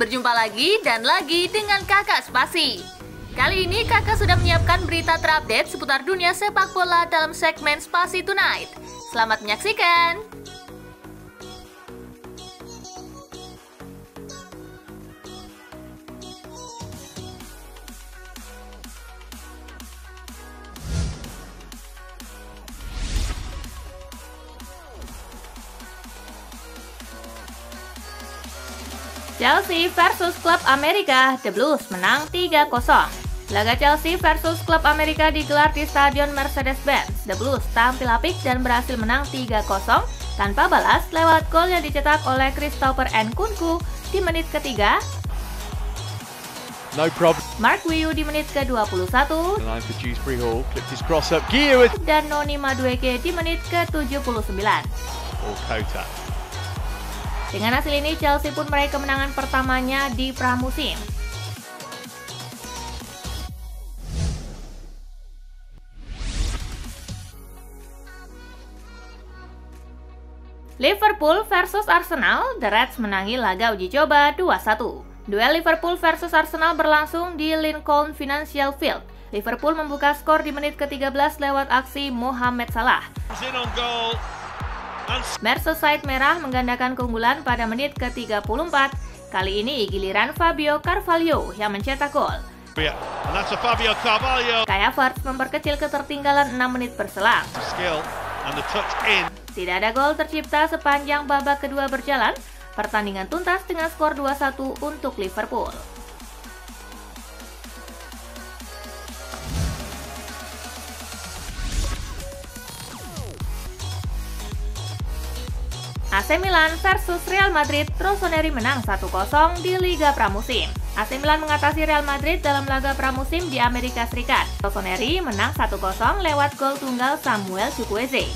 Berjumpa lagi dan lagi dengan Kakak Spasi. Kali ini Kakak sudah menyiapkan berita terupdate seputar dunia sepak bola dalam segmen Spasi Tonight. Selamat menyaksikan! Chelsea versus klub Amerika, The Blues menang 3-0. Laga Chelsea versus klub Amerika digelar di Stadion Mercedes-Benz. The Blues tampil apik dan berhasil menang 3-0 tanpa balas lewat gol yang dicetak oleh Christopher Nkunku di menit ketiga. No problem. Mark Wiu di menit ke-21 dan Noni Madueke di menit ke-79. Dengan hasil ini, Chelsea pun meraih kemenangan pertamanya di pramusim. Liverpool versus Arsenal, The Reds menangi laga uji coba 2-1. Duel Liverpool versus Arsenal berlangsung di Lincoln Financial Field. Liverpool membuka skor di menit ke-13 lewat aksi Mohamed Salah. Merseyside Merah menggandakan keunggulan pada menit ke-34. Kali ini giliran Fabio Carvalho yang mencetak gol. Kai Havertz memperkecil ketertinggalan 6 menit berselang. Tidak ada gol tercipta sepanjang babak kedua berjalan. Pertandingan tuntas dengan skor 2-1 untuk Liverpool. AC Milan versus Real Madrid, Rossoneri menang 1-0 di Liga Pramusim. AC Milan mengatasi Real Madrid dalam laga pramusim di Amerika Serikat. Rossoneri menang 1-0 lewat gol tunggal Samuel Chukwueze.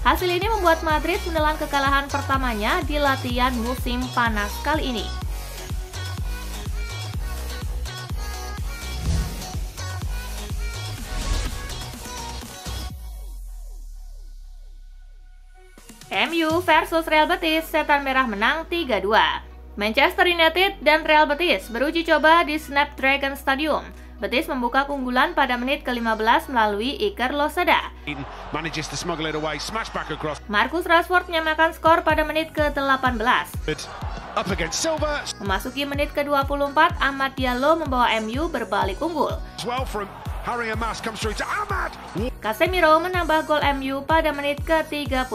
Hasil ini membuat Madrid menelan kekalahan pertamanya di latihan musim panas kali ini. MU versus Real Betis, Setan Merah menang 3-2. Manchester United dan Real Betis beruji coba di Snapdragon Stadium. Betis membuka keunggulan pada menit ke-15 melalui Iker Losada. Marcus Rashford menyamakan skor pada menit ke-18. Memasuki menit ke-24, Amad Diallo membawa MU berbalik unggul. Casemiro menambah gol MU pada menit ke-31.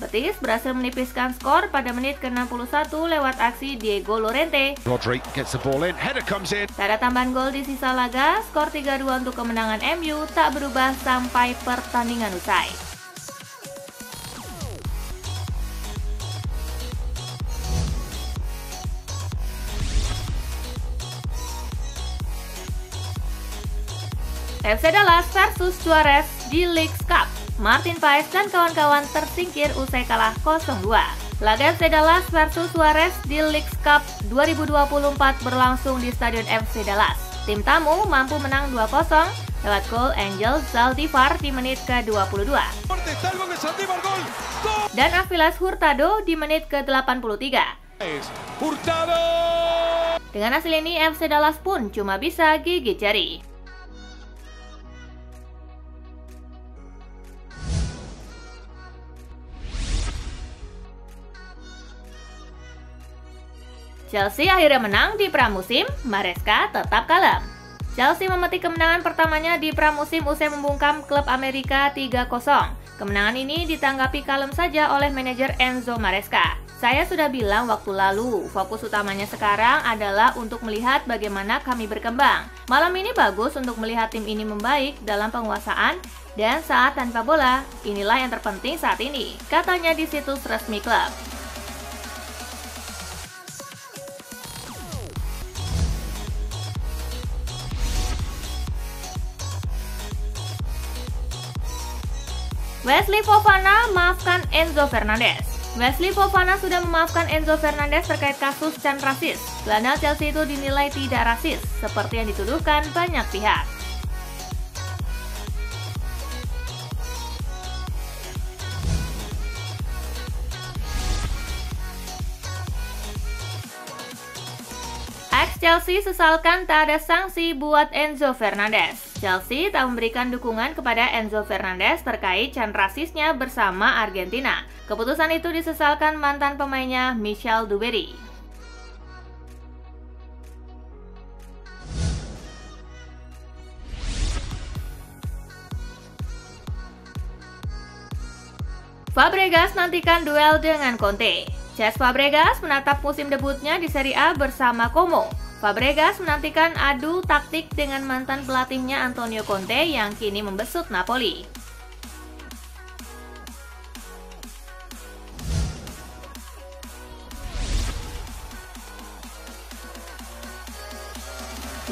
Betis berhasil menipiskan skor pada menit ke-61 lewat aksi Diego Llorente. Tak ada tambahan gol di sisa laga, skor 3-2 untuk kemenangan MU tak berubah sampai pertandingan usai. FC Dallas versus Suarez di Leagues Cup. Martin Paes dan kawan-kawan tersingkir usai kalah 0-2. Laga FC Dallas versus Suarez di Leagues Cup 2024 berlangsung di Stadion FC Dallas. Tim tamu mampu menang 2-0 lewat gol Angel Zaldivar di menit ke-22. Dan Aviles Hurtado di menit ke-83. Dengan hasil ini, FC Dallas pun cuma bisa gigit jari. Chelsea akhirnya menang di pramusim, Maresca tetap kalem. Chelsea memetik kemenangan pertamanya di pramusim usai membungkam klub Amerika 3-0. Kemenangan ini ditanggapi kalem saja oleh manajer Enzo Maresca. Saya sudah bilang waktu lalu, fokus utamanya sekarang adalah untuk melihat bagaimana kami berkembang. Malam ini bagus untuk melihat tim ini membaik dalam penguasaan dan saat tanpa bola. Inilah yang terpenting saat ini, katanya di situs resmi klub. Wesley Fofana maafkan Enzo Fernandez. Wesley Fofana sudah memaafkan Enzo Fernandez terkait kasus can rasis. Gelandang Chelsea itu dinilai tidak rasis, seperti yang dituduhkan banyak pihak. Ex-Chelsea sesalkan tak ada sanksi buat Enzo Fernandez. Chelsea tak memberikan dukungan kepada Enzo Fernandez terkait can rasisnya bersama Argentina. Keputusan itu disesalkan mantan pemainnya Michel Duberry. Fabregas nantikan duel dengan Conte. Cesc Fabregas menatap musim debutnya di Serie A bersama Como. Fabregas menantikan adu taktik dengan mantan pelatihnya Antonio Conte yang kini membesut Napoli.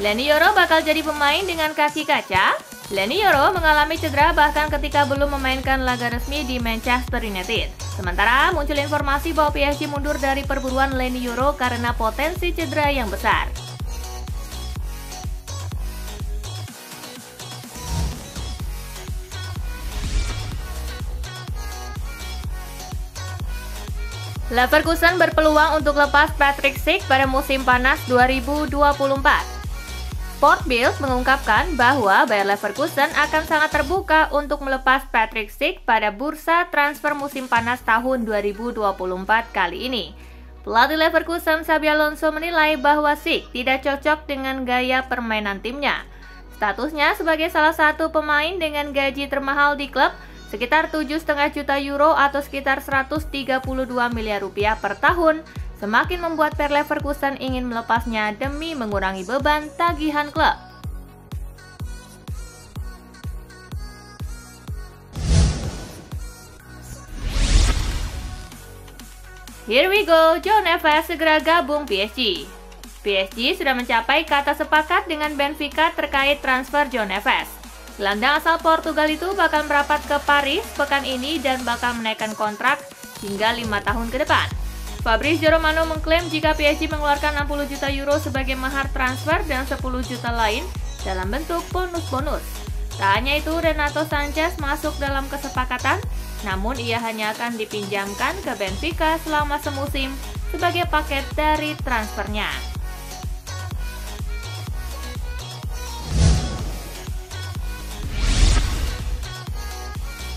Leny Yoro bakal jadi pemain dengan kaki kaca? Leny Yoro mengalami cedera bahkan ketika belum memainkan laga resmi di Manchester United. Sementara muncul informasi bahwa PSG mundur dari perburuan Leny Yoro karena potensi cedera yang besar. Leverkusen berpeluang untuk lepas Patrick Schick pada musim panas 2024. Sport Bild mengungkapkan bahwa Bayer Leverkusen akan sangat terbuka untuk melepas Patrick Schick pada bursa transfer musim panas tahun 2024 kali ini. Pelatih Leverkusen Xabi Alonso menilai bahwa Schick tidak cocok dengan gaya permainan timnya. Statusnya sebagai salah satu pemain dengan gaji termahal di klub, sekitar 7,5 juta euro atau sekitar 132 miliar rupiah per tahun, semakin membuat Bayer Leverkusen ingin melepasnya demi mengurangi beban tagihan klub. Here we go, João Neves segera gabung PSG. PSG sudah mencapai kata sepakat dengan Benfica terkait transfer João Neves. Gelandang asal Portugal itu bakal merapat ke Paris pekan ini dan bakal menaikkan kontrak hingga 5 tahun ke depan. Fabrizio Romano mengklaim jika PSG mengeluarkan 60 juta euro sebagai mahar transfer dan 10 juta lain dalam bentuk bonus-bonus. Tak hanya itu, Renato Sanchez masuk dalam kesepakatan, namun ia hanya akan dipinjamkan ke Benfica selama semusim sebagai paket dari transfernya.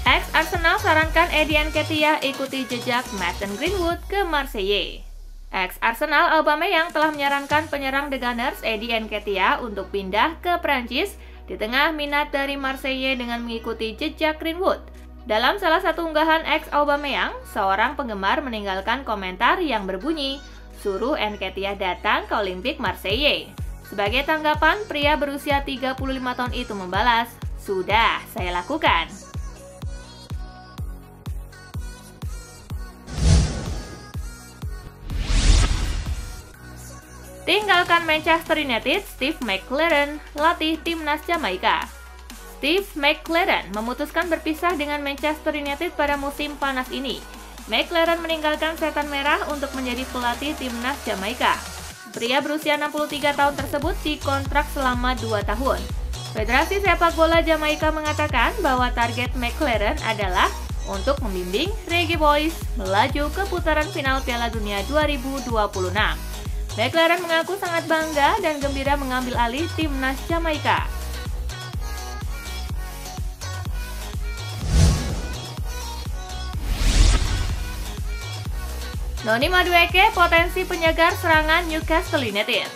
Ex-Arsenal sarankan Eddie Nketiah ikuti jejak Mason Greenwood ke Marseille. Ex-Arsenal Aubameyang telah menyarankan penyerang The Gunners Eddie Nketiah untuk pindah ke Prancis di tengah minat dari Marseille dengan mengikuti jejak Greenwood. Dalam salah satu unggahan ex-Aubameyang, seorang penggemar meninggalkan komentar yang berbunyi, "Suruh Nketiah datang ke Olympique Marseille." Sebagai tanggapan, pria berusia 35 tahun itu membalas, "Sudah, saya lakukan." Tinggalkan Manchester United, Steve McClaren latih timnas Jamaika. Steve McClaren memutuskan berpisah dengan Manchester United pada musim panas ini. McClaren meninggalkan setan merah untuk menjadi pelatih timnas Jamaika. Pria berusia 63 tahun tersebut dikontrak selama 2 tahun. Federasi Sepak Bola Jamaika mengatakan bahwa target McClaren adalah untuk membimbing Reggae Boys melaju ke putaran final Piala Dunia 2026. McClaren mengaku sangat bangga dan gembira mengambil alih timnas Jamaika. Noni Madueke potensi penyegar serangan Newcastle United.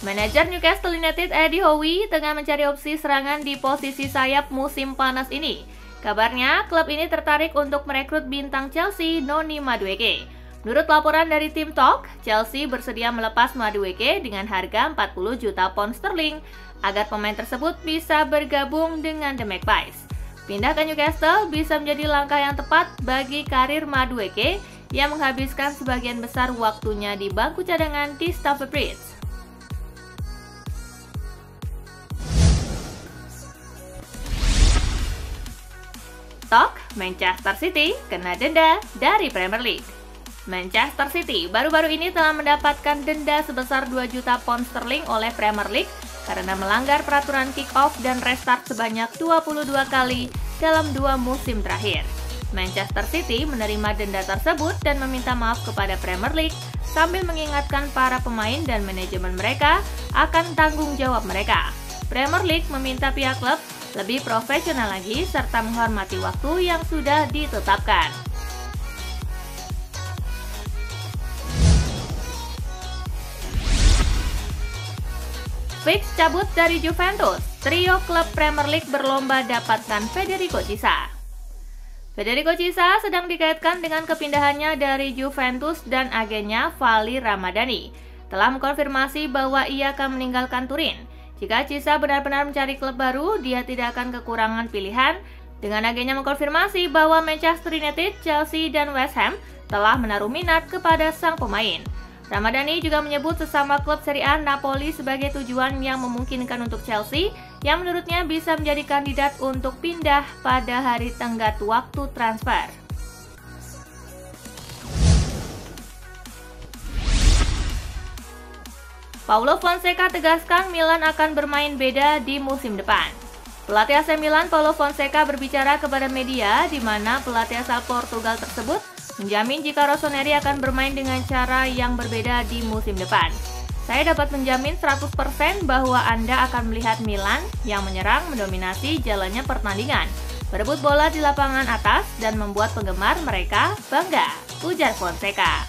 Manajer Newcastle United Eddie Howe tengah mencari opsi serangan di posisi sayap musim panas ini. Kabarnya, klub ini tertarik untuk merekrut bintang Chelsea Noni Madueke. Menurut laporan dari tim Talk, Chelsea bersedia melepas Madueke dengan harga 40 juta pound sterling agar pemain tersebut bisa bergabung dengan The Magpies. Pindah ke Newcastle bisa menjadi langkah yang tepat bagi karir Madueke yang menghabiskan sebagian besar waktunya di bangku cadangan di Stamford Bridge. Talk, Manchester City kena denda dari Premier League. Manchester City baru-baru ini telah mendapatkan denda sebesar 2 juta pound sterling oleh Premier League karena melanggar peraturan kick-off dan restart sebanyak 22 kali dalam 2 musim terakhir. Manchester City menerima denda tersebut dan meminta maaf kepada Premier League sambil mengingatkan para pemain dan manajemen mereka akan tanggung jawab mereka. Premier League meminta pihak klub lebih profesional lagi serta menghormati waktu yang sudah ditetapkan. Fix cabut dari Juventus, trio klub Premier League berlomba dapatkan Federico Chiesa. Federico Chiesa sedang dikaitkan dengan kepindahannya dari Juventus dan agennya Vali Ramadhani telah mengkonfirmasi bahwa ia akan meninggalkan Turin. Jika Chiesa benar-benar mencari klub baru, dia tidak akan kekurangan pilihan. Dengan agennya mengkonfirmasi bahwa Manchester United, Chelsea, dan West Ham telah menaruh minat kepada sang pemain. Ramadhani juga menyebut sesama klub Serie A Napoli sebagai tujuan yang memungkinkan untuk Chelsea, yang menurutnya bisa menjadi kandidat untuk pindah pada hari tenggat waktu transfer. Paulo Fonseca tegaskan Milan akan bermain beda di musim depan. Pelatih AC Milan Paulo Fonseca berbicara kepada media di mana pelatih asal Portugal tersebut menjamin jika Rossoneri akan bermain dengan cara yang berbeda di musim depan. Saya dapat menjamin 100% bahwa Anda akan melihat Milan yang menyerang mendominasi jalannya pertandingan, berebut bola di lapangan atas dan membuat penggemar mereka bangga, ujar Fonseca.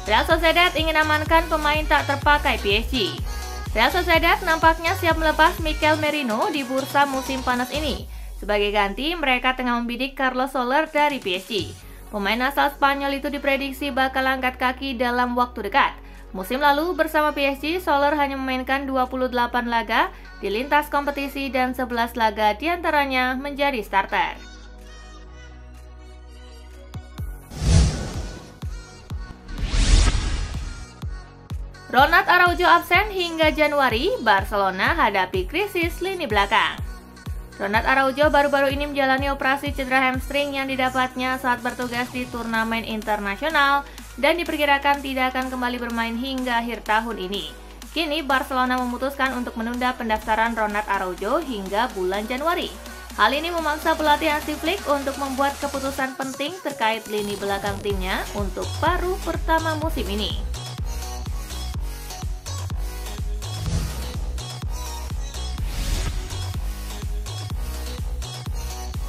Real Sociedad ingin amankan pemain tak terpakai PSG. Real Sociedad nampaknya siap melepas Mikel Merino di bursa musim panas ini. Sebagai ganti, mereka tengah membidik Carlos Soler dari PSG. Pemain asal Spanyol itu diprediksi bakal angkat kaki dalam waktu dekat. Musim lalu bersama PSG, Soler hanya memainkan 28 laga di lintas kompetisi dan 11 laga diantaranya menjadi starter. Ronald Araujo absen hingga Januari, Barcelona hadapi krisis lini belakang. Ronald Araujo baru-baru ini menjalani operasi cedera hamstring yang didapatnya saat bertugas di turnamen internasional dan diperkirakan tidak akan kembali bermain hingga akhir tahun ini. Kini Barcelona memutuskan untuk menunda pendaftaran Ronald Araujo hingga bulan Januari. Hal ini memaksa pelatih Hansi Flick untuk membuat keputusan penting terkait lini belakang timnya untuk paruh pertama musim ini.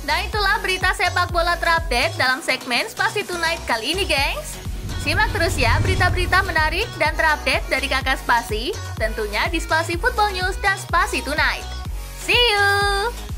Nah itulah berita sepak bola terupdate dalam segmen Spasi Tonight kali ini, gengs. Simak terus ya berita-berita menarik dan terupdate dari Kakak Spasi, tentunya di Spasi Football News dan Spasi Tonight. See you!